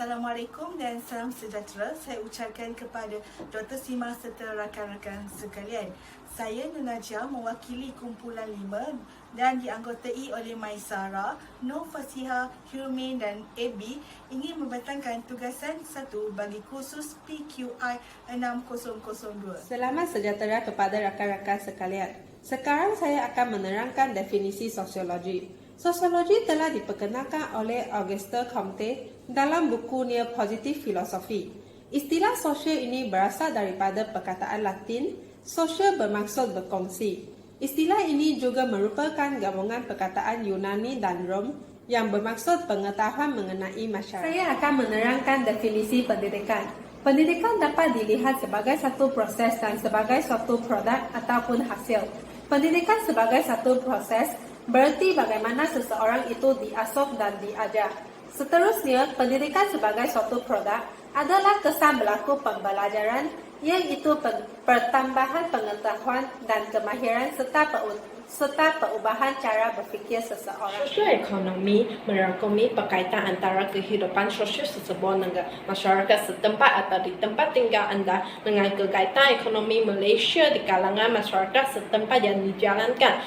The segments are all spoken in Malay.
Assalamualaikum dan salam sejahtera. Saya ucapkan kepada Dr. Sima serta rakan-rakan sekalian. Saya Nunaja mewakili kumpulan 5 dan dianggotai oleh Maisara, Nur Fasiha, Hilmin dan AB ingin membentangkan tugasan 1 bagi kursus PQI 6002. Selamat sejahtera kepada rakan-rakan sekalian. Sekarang saya akan menerangkan definisi sosiologi. Sosiologi telah diperkenalkan oleh Auguste Comte dalam bukunya Positive Philosophy. Istilah sosial ini berasal daripada perkataan Latin, sosial bermaksud berkongsi. Istilah ini juga merupakan gabungan perkataan Yunani dan Rom yang bermaksud pengetahuan mengenai masyarakat. Saya akan menerangkan definisi pendidikan. Pendidikan dapat dilihat sebagai satu proses dan sebagai suatu produk ataupun hasil. Pendidikan sebagai satu proses berarti bagaimana seseorang itu diasuh dan diajar. Seterusnya, pendidikan sebagai suatu produk adalah kesan berlaku pembelajaran, iaitu pertambahan pengetahuan dan kemahiran serta perubahan cara berfikir seseorang. Sosioekonomi merangkumi berkaitan antara kehidupan sosial sesebuah negara, masyarakat setempat atau di tempat tinggal anda dengan kegiatan ekonomi Malaysia di kalangan masyarakat setempat yang dijalankan.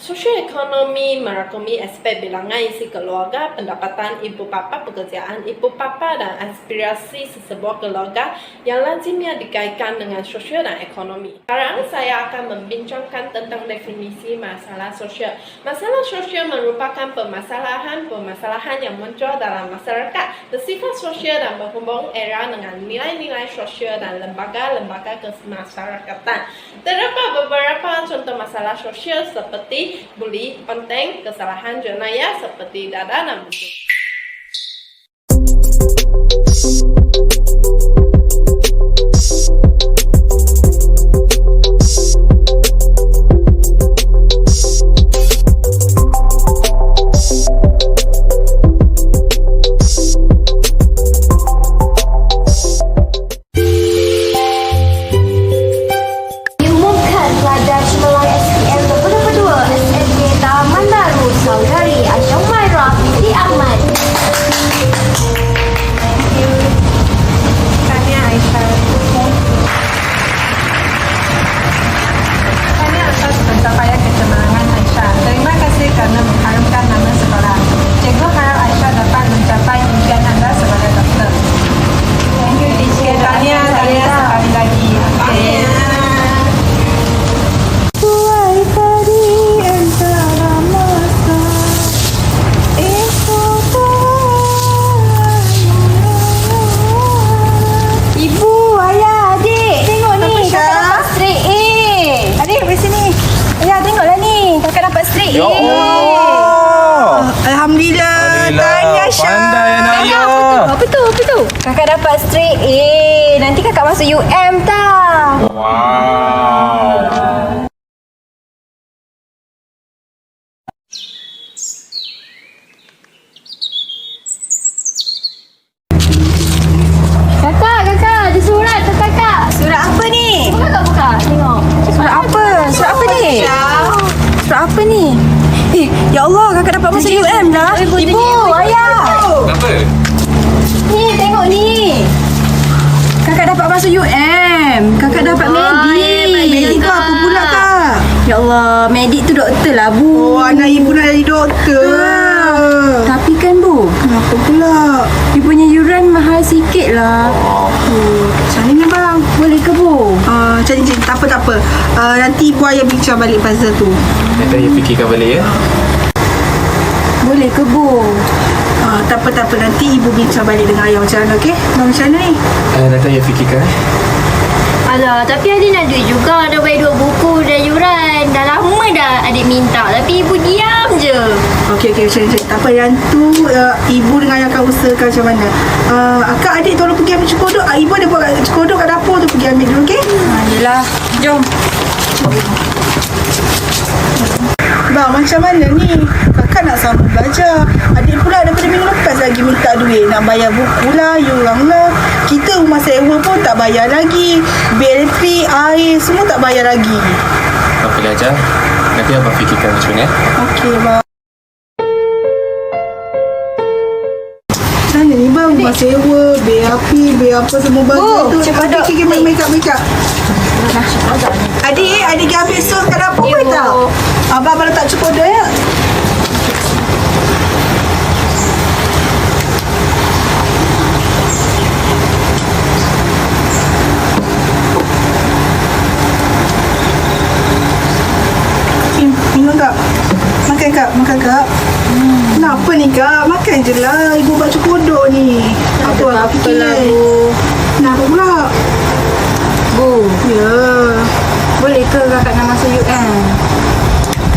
Sosioekonomi merangkumi aspek bilangan isi keluarga, pendapatan ibu bapa, pekerjaan ibu bapa dan aspirasi sesebuah keluarga yang lazimnya dikaitkan dengan sosial dan ekonomi. Sekarang saya akan membincangkan tentang definisi masalah sosial. Masalah sosial merupakan permasalahan yang muncul dalam masyarakat, bersifat sosial dan berhubung erat dengan nilai-nilai sosial dan lembaga-lembaga kemasyarakatan. Terdapat beberapa contoh masalah sosial seperti buli, penting, kesalahan jenayah seperti dada dan busuk. Ya Allah. Alhamdulillah. Tanya Syah. Pandai anak ya. Apa tu? Kakak dapat straight A. Nanti kakak masuk UM tau. Wow. Kakak, ada surat tu kakak. Surat apa ni? Buka. Tengok. Surat apa ni? Surat apa ni? Ya Allah, kakak dapat masuk UM dah. Ibu, ayah. Kenapa? Ni, tengok ni. Kakak dapat masuk UM. Kakak dapat medik. Medik tu apa pula kak? Ya Allah, medik tu doktor lah bu. Oh, anak ibu nak jadi doktor. Tapi kan bu, Kenapa pula? you punya yuran mahal sikit lah. Macam ni bang? Boleh ke bu? Macam ni, tak apa. Nanti ibu ayah bincang balik pasal tu. Nanti saya fikirkan balik ya. Boleh ke bu? Tak apa. Nanti ibu bincang balik dengan ayah macam mana, okey? Macam mana ni? Nanti saya fikirkan. Alah, tapi adik nak duit juga. Dah bayar 2 buku dan yuran. Dah lama dah adik minta. Tapi ibu diam je. Okey, macam ni. Tak apa, yang tu ibu dengan ayah akan usahakan macam mana. Akak adik tolong pergi ambil cekodok. Ibu ada buat cekodok kat dapur tu, pergi ambil dulu, okey? Yelah, jom. Bang, macam mana ni? Kakak nak sambung belajar. Adik pula daripada minggu lepas lagi minta duit. Nak bayar buku lah, yuran lah. Kita rumah sewa pun tak bayar lagi. Bil elektrik, air, semua tak bayar lagi. Tak boleh ajar. Nanti abang fikirkan macam ni. Okey, bang. sana ni bang? Rumah sewa, bil api, bil apa semua bagai tu. cepat Fikir make up. Adik ambil sos kat dapur boleh tak? Abang letak cukup dah ya. Minum kak. Makan kak. Kenapa ni kak? Makan je lah. Ibu baca kodok ni. Apa Apalah Bu. Kenapa pula? Bu, Ya. boleh ke kakak nak masuk UN?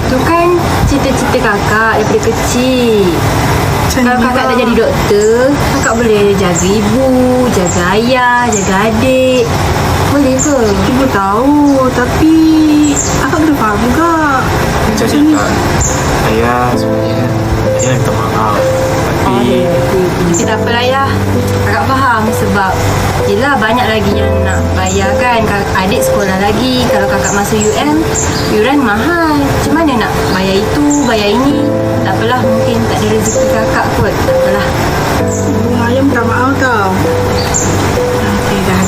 Tu kan cita-cita kakak daripada kecil. Kalau kakak tak jadi doktor, kakak boleh jaga ibu, jaga ayah, jaga adik. Boleh ke? Ibu tahu, tapi akak kena faham juga. Macam ni tak. Ayah sebenarnya Ayah minta maaf. Tapi Tak apalah ya. Kakak faham sebab yelah banyak lagi yang nak bayar kan. Adik sekolah lagi. Kalau kakak masuk yuran mahal. Macam mana nak bayar itu, bayar ini. Tak apalah, mungkin tak ada rezeki kakak kot. Tak apalah. Ayah minta maaf tau. Okey, dah.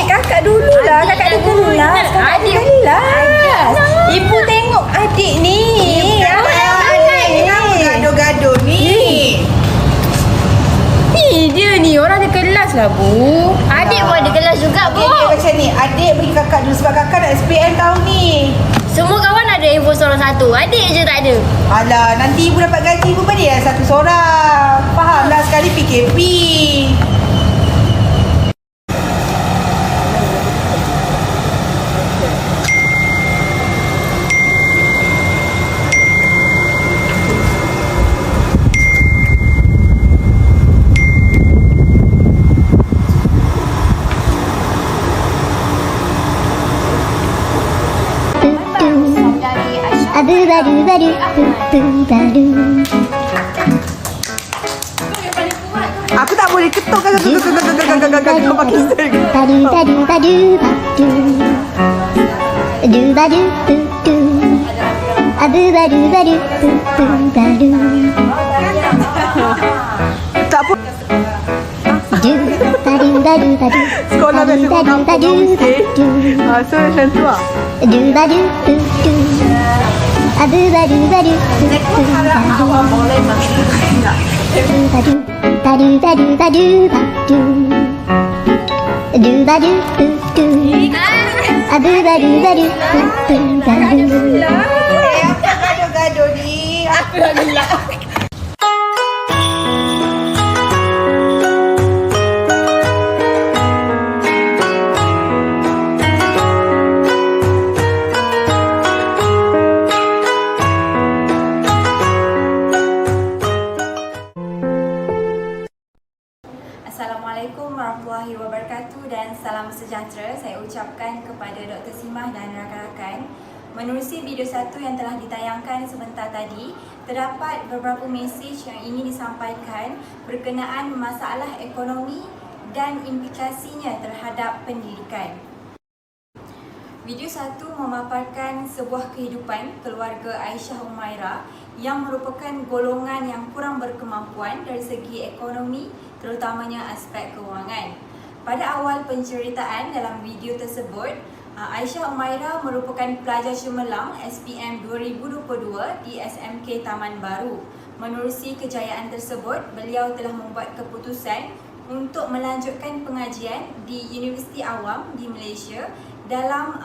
Kakak dululah. Kakak ada kelas. Adik kelas. Ibu tengok adik ni. Kenapa gaduh-gaduh ni? Ni dia ni. Orang ada kelas lah Bu. Adik pun ada kelas juga Bu. Dia macam ni. Adik bagi kakak dulu sebab kakak nak SPM tahun ni. Semua kawan ada info seorang satu. Adik je tak ada. Alah, nanti ibu dapat gaji ibu bagi lah satu seorang. Faham lah sekali PKP. Aku tak boleh ketuk kan pakai tak apa. Sekolah biasa kau kampung mesti. So macam tu lah. Gaduh-gaduh ni. Aku dah gelak. Assalamualaikum warahmatullahi wabarakatuh dan salam sejahtera saya ucapkan kepada Dr. Simah dan rakan-rakan. Menerusi video satu yang telah ditayangkan sebentar tadi, terdapat beberapa mesej yang ingin disampaikan berkenaan masalah ekonomi dan implikasinya terhadap pendidikan. Video satu memaparkan sebuah kehidupan keluarga Aisyah Umairah yang merupakan golongan yang kurang berkemampuan dari segi ekonomi, terutamanya aspek kewangan. Pada awal penceritaan dalam video tersebut, Aisyah Umairah merupakan pelajar cemerlang SPM 2022 di SMK Taman Baru. Menerusi kejayaan tersebut, beliau telah membuat keputusan untuk melanjutkan pengajian di Universiti Awam di Malaysia dalam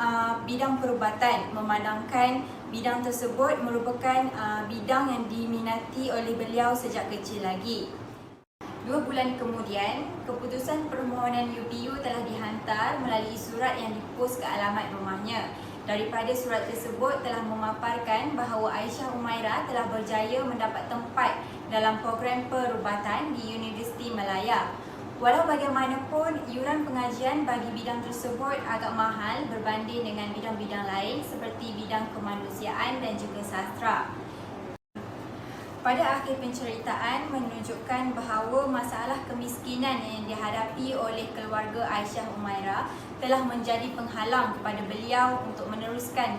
bidang perubatan, memandangkan bidang tersebut merupakan bidang yang diminati oleh beliau sejak kecil lagi. 2 bulan kemudian, keputusan permohonan UPU telah dihantar melalui surat yang dipos ke alamat rumahnya. Daripada surat tersebut telah memaparkan bahawa Aisyah Umairah telah berjaya mendapat tempat dalam program perubatan di Universiti Malaya. Walau bagaimanapun, iuran pengajian bagi bidang tersebut agak mahal berbanding dengan bidang-bidang lain seperti bidang kemanusiaan dan juga sastra. Pada akhir penceritaan menunjukkan bahawa masalah kemiskinan yang dihadapi oleh keluarga Aisyah Umairah telah menjadi penghalang kepada beliau untuk meneruskan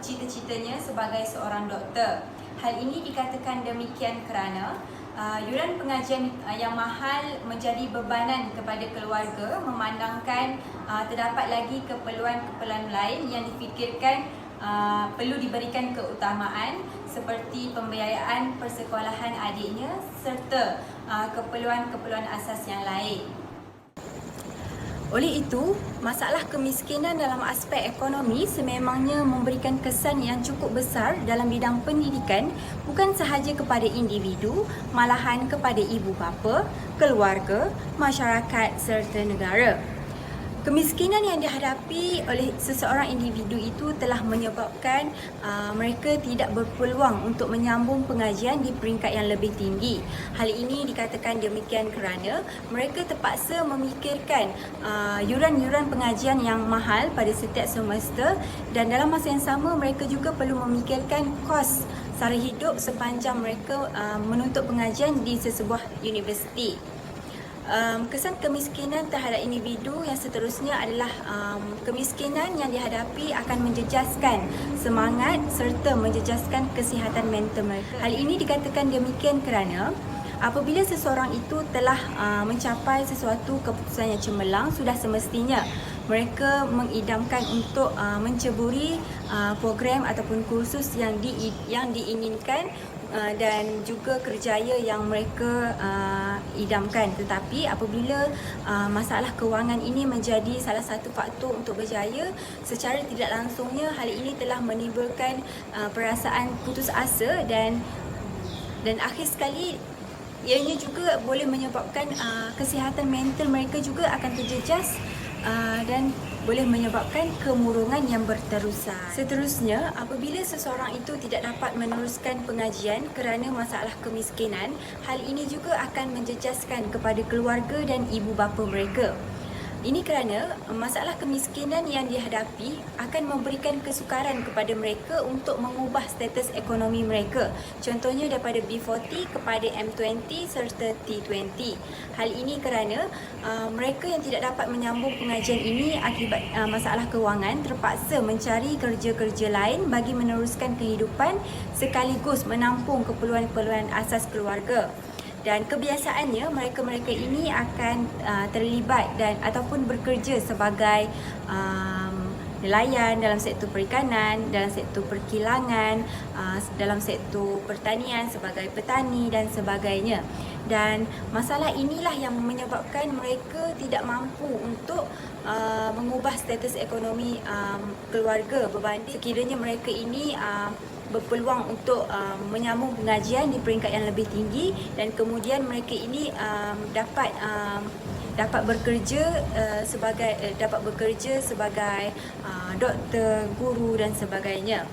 cita-citanya sebagai seorang doktor. Hal ini dikatakan demikian kerana yuran pengajian yang mahal menjadi bebanan kepada keluarga, memandangkan terdapat lagi keperluan-keperluan lain yang difikirkan perlu diberikan keutamaan seperti pembiayaan persekolahan adiknya serta keperluan-keperluan asas yang lain. Oleh itu, masalah kemiskinan dalam aspek ekonomi sememangnya memberikan kesan yang cukup besar dalam bidang pendidikan, bukan sahaja kepada individu, malahan kepada ibu bapa, keluarga, masyarakat serta negara. Kemiskinan yang dihadapi oleh seseorang individu itu telah menyebabkan mereka tidak berpeluang untuk menyambung pengajian di peringkat yang lebih tinggi. Hal ini dikatakan demikian kerana mereka terpaksa memikirkan yuran-yuran pengajian yang mahal pada setiap semester, dan dalam masa yang sama mereka juga perlu memikirkan kos sara hidup sepanjang mereka menuntut pengajian di sesebuah universiti. Kesan kemiskinan terhadap individu yang seterusnya adalah kemiskinan yang dihadapi akan menjejaskan semangat serta menjejaskan kesihatan mental mereka. Hal ini dikatakan demikian kerana apabila seseorang itu telah mencapai sesuatu keputusan yang cemerlang, sudah semestinya mereka mengidamkan untuk menceburi program ataupun kursus yang diinginkan dan juga kerjaya yang mereka idamkan. Tetapi apabila masalah kewangan ini menjadi salah satu faktor untuk berjaya, secara tidak langsungnya hal ini telah menimbulkan perasaan putus asa dan akhir sekali ianya juga boleh menyebabkan kesihatan mental mereka juga akan terjejas dan boleh menyebabkan kemurungan yang berterusan. Seterusnya, apabila seseorang itu tidak dapat meneruskan pengajian kerana masalah kemiskinan, hal ini juga akan menjejaskan kepada keluarga dan ibu bapa mereka. Ini kerana masalah kemiskinan yang dihadapi akan memberikan kesukaran kepada mereka untuk mengubah status ekonomi mereka. Contohnya daripada B40 kepada M20 serta T20. Hal ini kerana mereka yang tidak dapat menyambung pengajian ini akibat masalah kewangan terpaksa mencari kerja-kerja lain bagi meneruskan kehidupan sekaligus menampung keperluan-keperluan asas keluarga. Dan kebiasaannya mereka-mereka ini akan terlibat dan ataupun bekerja sebagai nelayan dalam sektor perikanan, dalam sektor perkilangan, dalam sektor pertanian sebagai petani dan sebagainya. Dan masalah inilah yang menyebabkan mereka tidak mampu untuk mengubah status ekonomi keluarga berbanding sekiranya mereka ini berpeluang untuk menyambung pengajian di peringkat yang lebih tinggi, dan kemudian mereka ini dapat bekerja sebagai doktor, guru dan sebagainya.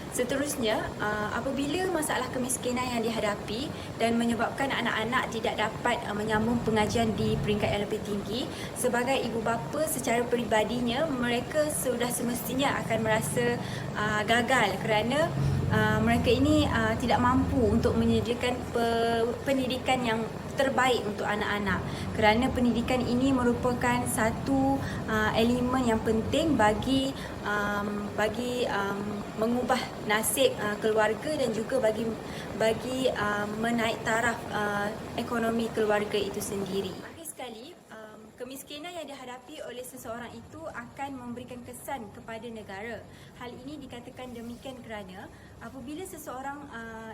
Seterusnya, apabila masalah kemiskinan yang dihadapi dan menyebabkan anak-anak tidak dapat menyambung pengajian di peringkat yang lebih tinggi, sebagai ibu bapa secara peribadinya mereka sudah semestinya akan merasa gagal kerana mereka ini tidak mampu untuk menyediakan pendidikan yang terbaik untuk anak-anak, kerana pendidikan ini merupakan satu elemen yang penting bagi mengubah nasib keluarga dan juga bagi menaik taraf ekonomi keluarga itu sendiri. Akhir sekali, kemiskinan yang dihadapi oleh seseorang itu akan memberikan kesan kepada negara. Hal ini dikatakan demikian kerana apabila seseorang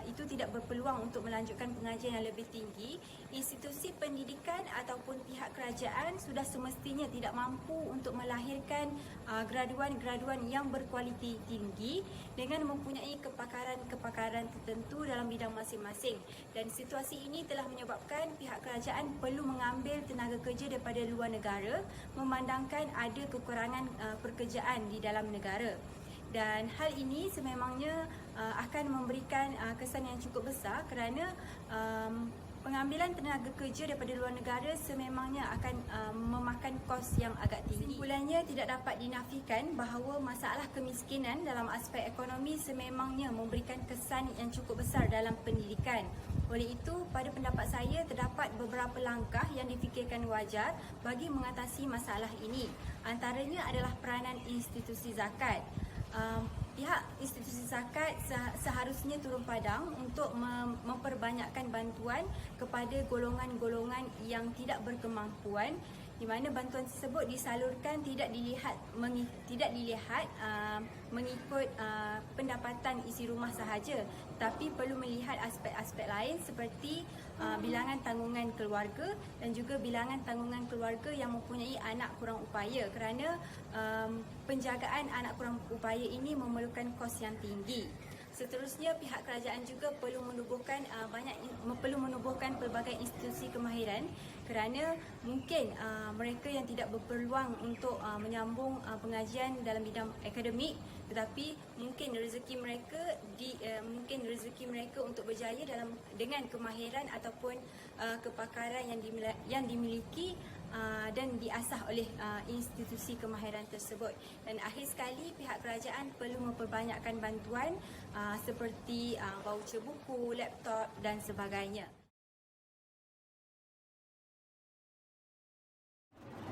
itu tidak berpeluang untuk melanjutkan pengajian yang lebih tinggi, institusi pendidikan ataupun pihak kerajaan sudah semestinya tidak mampu untuk melahirkan graduan-graduan yang berkualiti tinggi dengan mempunyai kepakaran tertentu dalam bidang masing-masing. Dan situasi ini telah menyebabkan pihak kerajaan perlu mengambil tenaga kerja daripada luar negara, memandangkan ada kekurangan pekerjaan di dalam negara. Dan hal ini sememangnya akan memberikan kesan yang cukup besar kerana Pengambilan tenaga kerja daripada luar negara sememangnya akan memakan kos yang agak tinggi. Kesimpulannya, tidak dapat dinafikan bahawa masalah kemiskinan dalam aspek ekonomi sememangnya memberikan kesan yang cukup besar dalam pendidikan. Oleh itu, pada pendapat saya terdapat beberapa langkah yang difikirkan wajar bagi mengatasi masalah ini. Antaranya adalah peranan institusi zakat. Pihak institusi zakat seharusnya turun padang untuk memperbanyakkan bantuan kepada golongan-golongan yang tidak berkemampuan, di mana bantuan tersebut disalurkan tidak dilihat mengikut pendapatan isi rumah sahaja, tapi perlu melihat aspek-aspek lain seperti bilangan tanggungan keluarga dan juga bilangan tanggungan keluarga yang mempunyai anak kurang upaya, kerana penjagaan anak kurang upaya ini memerlukan kos yang tinggi. Seterusnya, pihak kerajaan juga perlu menubuhkan pelbagai institusi kemahiran, kerana mungkin mereka yang tidak berpeluang untuk menyambung pengajian dalam bidang akademik, tetapi mungkin rezeki mereka untuk berjaya dengan kemahiran ataupun kepakaran yang dimiliki dan diasah oleh institusi kemahiran tersebut. Dan akhir sekali, pihak kerajaan perlu memperbanyakkan bantuan seperti voucher buku, laptop dan sebagainya.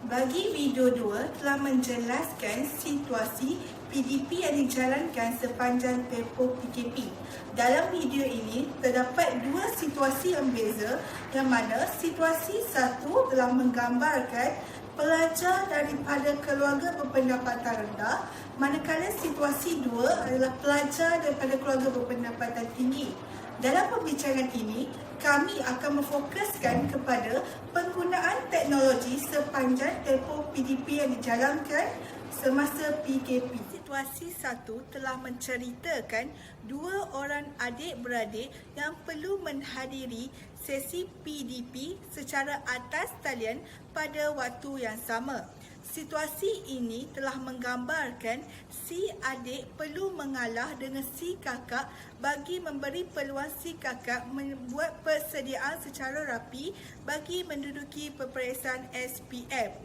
Bagi video 2 telah menjelaskan situasi PDP yang dijalankan sepanjang tempoh PKP. Dalam video ini terdapat dua situasi yang berbeza, yang mana situasi satu telah menggambarkan pelajar daripada keluarga berpendapatan rendah, manakala situasi dua adalah pelajar daripada keluarga berpendapatan tinggi. Dalam pembicaraan ini, kami akan memfokuskan kepada penggunaan teknologi sepanjang tempoh PDP yang dijalankan semasa PKP. Situasi satu telah menceritakan dua orang adik-beradik yang perlu menghadiri sesi PDP secara atas talian pada waktu yang sama. Situasi ini telah menggambarkan si adik perlu mengalah dengan si kakak bagi memberi peluang si kakak membuat persediaan secara rapi bagi menduduki peperiksaan SPM.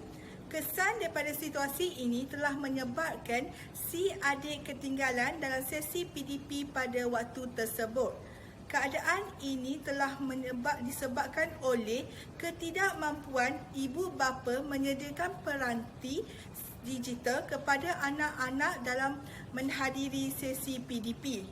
Kesan daripada situasi ini telah menyebabkan si adik ketinggalan dalam sesi PDP pada waktu tersebut. Keadaan ini telah disebabkan oleh ketidakmampuan ibu bapa menyediakan peranti digital kepada anak-anak dalam menghadiri sesi PDP.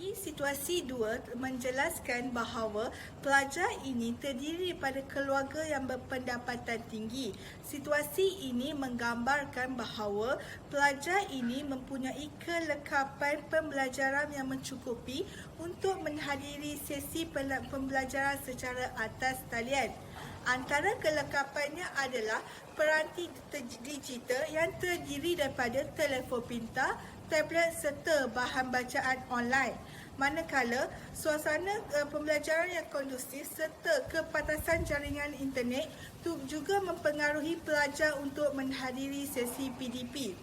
Situasi 2 menjelaskan bahawa pelajar ini terdiri daripada keluarga yang berpendapatan tinggi. Situasi ini menggambarkan bahawa pelajar ini mempunyai kelengkapan pembelajaran yang mencukupi untuk menghadiri sesi pembelajaran secara atas talian. Antara kelengkapannya adalah peranti digital yang terdiri daripada telefon pintar, tablet serta bahan bacaan online. Manakala suasana pembelajaran yang kondusif serta kepatasan jaringan internet juga mempengaruhi pelajar untuk menghadiri sesi PDP.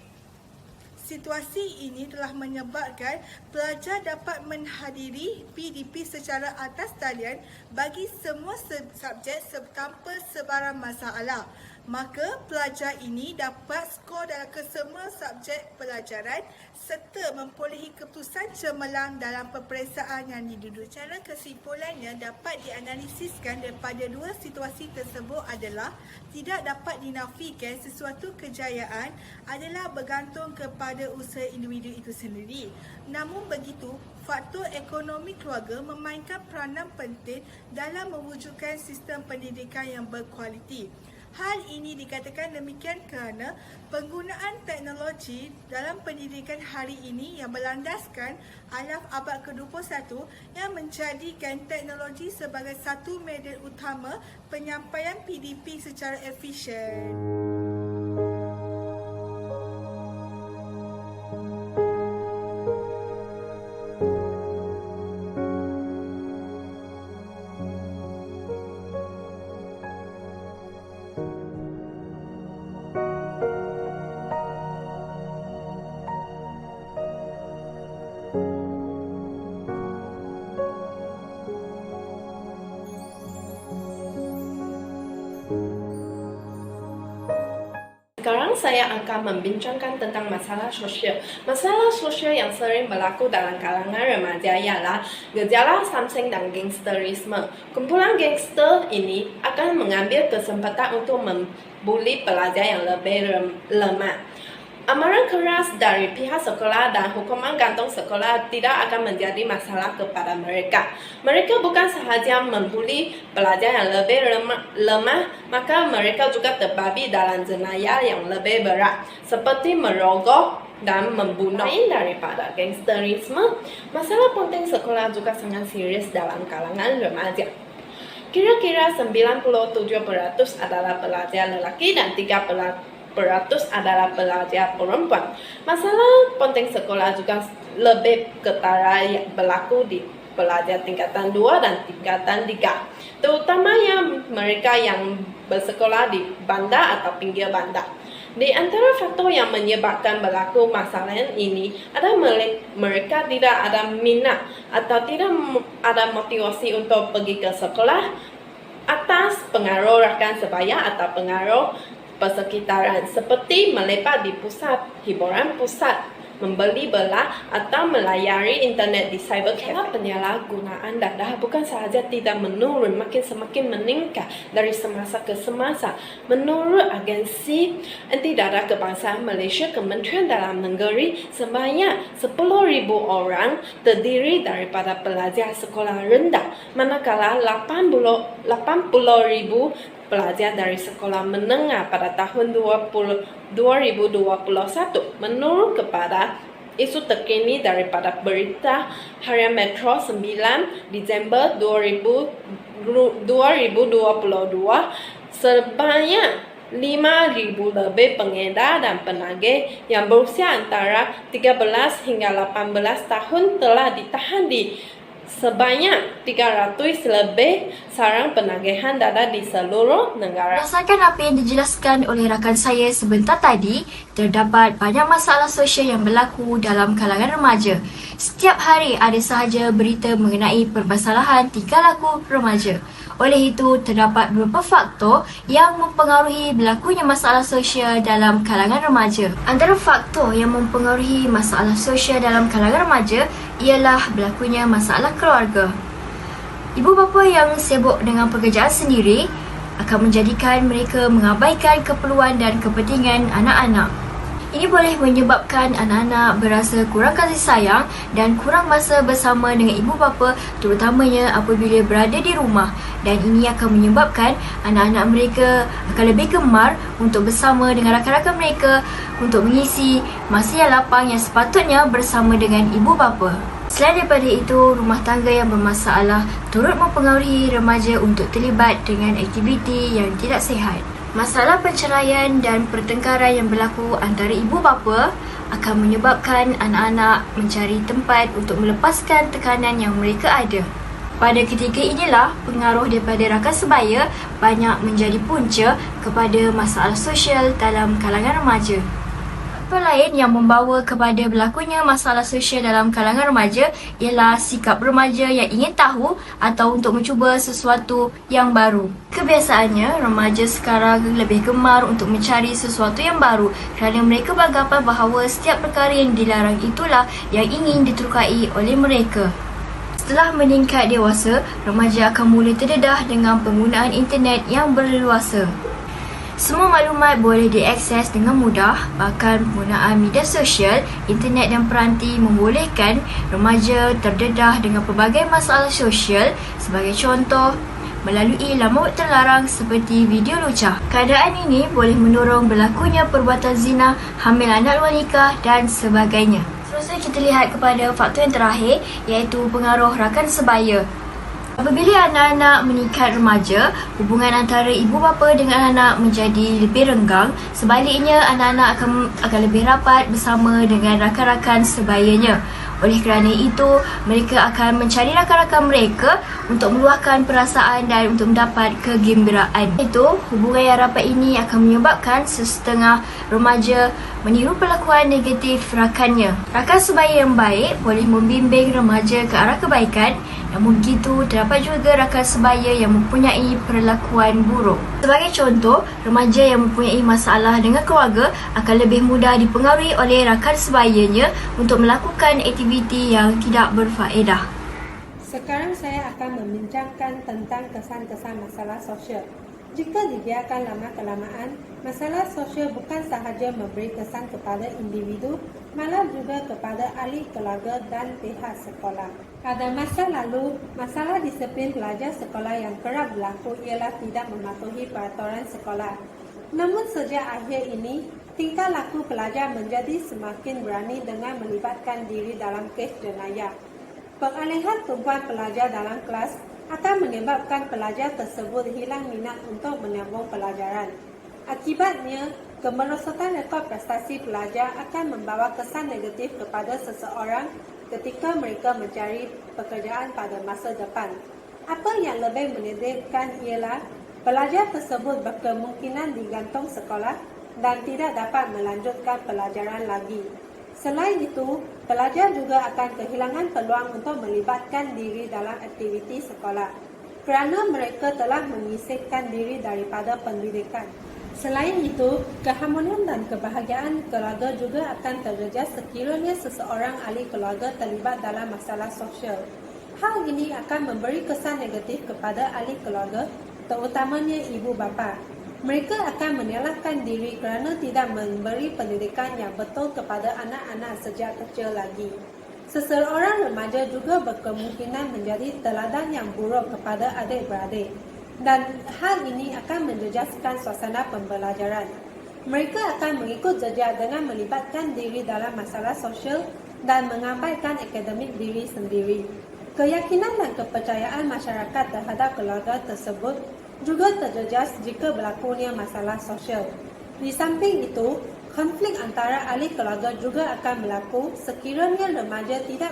Situasi ini telah menyebabkan pelajar dapat menghadiri PDP secara atas talian bagi semua subjek tanpa sebarang masalah. Maka pelajar ini dapat skor dalam kesemua subjek pelajaran serta memperolehi keputusan cemerlang dalam peperiksaan yang diduduki. Cara kesimpulannya dapat dianalisiskan daripada dua situasi tersebut adalah tidak dapat dinafikan sesuatu kejayaan adalah bergantung kepada usaha individu itu sendiri. Namun begitu, faktor ekonomi keluarga memainkan peranan penting dalam mewujudkan sistem pendidikan yang berkualiti. Hal ini dikatakan demikian kerana penggunaan teknologi dalam pendidikan hari ini yang berlandaskan alaf abad ke-21 yang menjadikan teknologi sebagai satu media utama penyampaian PDP secara efisien. sekarang saya akan membincangkan tentang masalah sosial. Masalah sosial yang sering berlaku dalam kalangan remaja ialah gejala samseng dan gangsterisme. Kumpulan gangster ini akan mengambil kesempatan untuk membuli pelajar yang lebih lemah. Amaran keras dari pihak sekolah dan hukuman gantung sekolah tidak akan menjadi masalah kepada mereka. Mereka bukan sahaja membuli pelajar yang lebih lemah, maka mereka juga terbabi dalam jenayah yang lebih berat, seperti merogok dan membunuh. Lain daripada gangsterisme, masalah penting sekolah juga sangat serius dalam kalangan remaja. Kira-kira 97% adalah pelajar lelaki dan 3% adalah pelajar perempuan. Masalah penting sekolah juga lebih ketara yang berlaku di pelajar tingkatan 2 dan tingkatan 3, terutamanya mereka yang bersekolah di bandar atau pinggir bandar. Di antara faktor yang menyebabkan berlaku masalah ini adalah mereka tidak ada minat atau tidak ada motivasi untuk pergi ke sekolah atas pengaruh rakan sebaya atau pengaruh persekitaran, seperti melepak di pusat hiburan pusat, membeli belah atau melayari internet di cybercafe. Penyalahgunaan data bukan sahaja tidak menurun, semakin meningkat dari semasa ke semasa. Menurut agensi anti data kebangsaan Malaysia, Kementerian Dalam Negeri, sebanyak 10,000 orang terdiri daripada pelajar sekolah rendah, manakala 80,000 pelajar dari sekolah menengah pada tahun 2021. Menurut kepada isu terkini daripada berita Harian Metro 9 Disember 2022, sebanyak 5,000 lebih pengedar dan penagih yang berusia antara 13 hingga 18 tahun telah ditahan di sebanyak 300 lebih sarang penagihan data di seluruh negara. Berdasarkan apa yang dijelaskan oleh rakan saya sebentar tadi, terdapat banyak masalah sosial yang berlaku dalam kalangan remaja. Setiap hari ada sahaja berita mengenai permasalahan tingkah laku remaja. Oleh itu, terdapat beberapa faktor yang mempengaruhi berlakunya masalah sosial dalam kalangan remaja. Antara faktor yang mempengaruhi masalah sosial dalam kalangan remaja ialah berlakunya masalah keluarga. Ibu bapa yang sibuk dengan pekerjaan sendiri akan menjadikan mereka mengabaikan keperluan dan kepentingan anak-anak. Ini boleh menyebabkan anak-anak berasa kurang kasih sayang dan kurang masa bersama dengan ibu bapa, terutamanya apabila berada di rumah, dan ini akan menyebabkan anak-anak mereka akan lebih gemar untuk bersama dengan rakan-rakan mereka untuk mengisi masa yang lapang yang sepatutnya bersama dengan ibu bapa. Selain daripada itu, rumah tangga yang bermasalah turut mempengaruhi remaja untuk terlibat dengan aktiviti yang tidak sihat. Masalah perceraian dan pertengkaran yang berlaku antara ibu bapa akan menyebabkan anak-anak mencari tempat untuk melepaskan tekanan yang mereka ada. Pada ketika inilah, pengaruh daripada rakan sebaya banyak menjadi punca kepada masalah sosial dalam kalangan remaja. Faktor lain yang membawa kepada berlakunya masalah sosial dalam kalangan remaja ialah sikap remaja yang ingin tahu atau untuk mencuba sesuatu yang baru. Kebiasaannya, remaja sekarang lebih gemar untuk mencari sesuatu yang baru kerana mereka beranggapan bahawa setiap perkara yang dilarang itulah yang ingin diterukai oleh mereka. Setelah meningkat dewasa, remaja akan mula terdedah dengan penggunaan internet yang berleluasa. Semua maklumat boleh diakses dengan mudah, bahkan penggunaan media sosial, internet dan peranti membolehkan remaja terdedah dengan pelbagai masalah sosial, sebagai contoh, melalui laman web terlarang seperti video lucah. Keadaan ini boleh mendorong berlakunya perbuatan zina, hamil anak luar nikah dan sebagainya. Seterusnya kita lihat kepada faktor yang terakhir, iaitu pengaruh rakan sebaya. Apabila anak-anak meningkat remaja, hubungan antara ibu bapa dengan anak menjadi lebih renggang. Sebaliknya, anak-anak akan lebih rapat bersama dengan rakan-rakan sebayanya. Oleh kerana itu, mereka akan mencari rakan-rakan mereka untuk meluahkan perasaan dan untuk mendapat kegembiraan. Itu, hubungan yang rapat ini akan menyebabkan sesetengah remaja meniru perlakuan negatif rakannya. Rakan sebaya yang baik boleh membimbing remaja ke arah kebaikan, Namun begitu, terdapat juga rakan sebaya yang mempunyai perlakuan buruk. Sebagai contoh, remaja yang mempunyai masalah dengan keluarga akan lebih mudah dipengaruhi oleh rakan sebayanya untuk melakukan aktiviti yang tidak berfaedah. Sekarang saya akan membincangkan tentang kesan-kesan masalah sosial. Jika dibiarkan lama-kelamaan, masalah sosial bukan sahaja memberi kesan kepada individu, malah juga kepada ahli keluarga dan pihak sekolah. Pada masa lalu, masalah disiplin pelajar sekolah yang kerap berlaku ialah tidak mematuhi peraturan sekolah. Namun sejak akhir ini, tingkah laku pelajar menjadi semakin berani dengan melibatkan diri dalam kes jenayah. Pengalihan tumpuan pelajar dalam kelas akan menyebabkan pelajar tersebut hilang minat untuk menyambung pelajaran. Akibatnya, kemerosotan rekod prestasi pelajar akan membawa kesan negatif kepada seseorang ketika mereka mencari pekerjaan pada masa depan. Apa yang lebih menyedihkan ialah pelajar tersebut berkemungkinan digantung sekolah dan tidak dapat melanjutkan pelajaran lagi. Selain itu, pelajar juga akan kehilangan peluang untuk melibatkan diri dalam aktiviti sekolah kerana mereka telah menyisihkan diri daripada pendidikan. Selain itu, keharmonian dan kebahagiaan keluarga juga akan terjejas sekiranya seseorang ahli keluarga terlibat dalam masalah sosial. Hal ini akan memberi kesan negatif kepada ahli keluarga, terutamanya ibu bapa. Mereka akan menyalahkan diri kerana tidak memberi pendidikan yang betul kepada anak-anak sejak kecil lagi. Seseorang remaja juga berkemungkinan menjadi teladan yang buruk kepada adik-beradik, dan hal ini akan menjejaskan suasana pembelajaran. Mereka akan mengikut jejak dengan melibatkan diri dalam masalah sosial dan mengabaikan akademik diri sendiri. Keyakinan dan kepercayaan masyarakat terhadap keluarga tersebut juga terjejas jika berlakunya masalah sosial. Di samping itu, konflik antara ahli keluarga juga akan berlaku sekiranya remaja tidak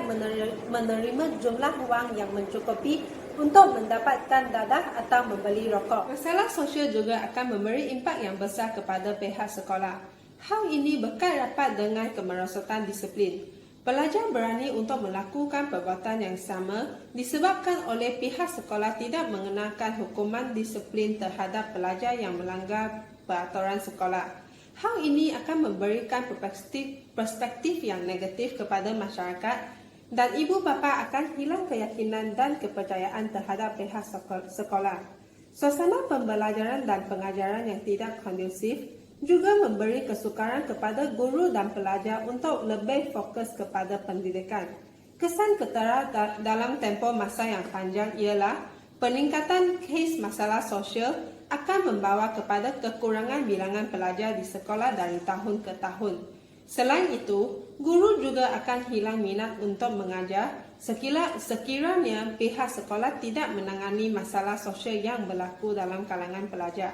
menerima jumlah wang yang mencukupi untuk mendapatkan dadah atau membeli rokok. Masalah sosial juga akan memberi impak yang besar kepada pihak sekolah. Hal ini berkait rapat dengan kemerosotan disiplin. Pelajar berani untuk melakukan perbuatan yang sama disebabkan oleh pihak sekolah tidak mengenakan hukuman disiplin terhadap pelajar yang melanggar peraturan sekolah. Hal ini akan memberikan perspektif yang negatif kepada masyarakat dan ibu bapa akan hilang keyakinan dan kepercayaan terhadap pihak sekolah. Suasana pembelajaran dan pengajaran yang tidak kondusif juga memberi kesukaran kepada guru dan pelajar untuk lebih fokus kepada pendidikan. Kesan ketara dalam tempoh masa yang panjang ialah peningkatan kes masalah sosial akan membawa kepada kekurangan bilangan pelajar di sekolah dari tahun ke tahun. Selain itu, guru juga akan hilang minat untuk mengajar sekiranya pihak sekolah tidak menangani masalah sosial yang berlaku dalam kalangan pelajar.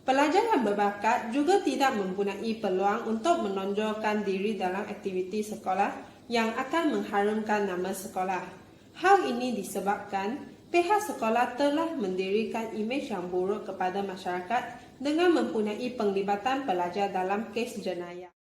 Pelajar yang berbakat juga tidak mempunyai peluang untuk menonjolkan diri dalam aktiviti sekolah yang akan mengharumkan nama sekolah. Hal ini disebabkan pihak sekolah telah mendirikan imej yang buruk kepada masyarakat dengan mempunyai penglibatan pelajar dalam kes jenayah.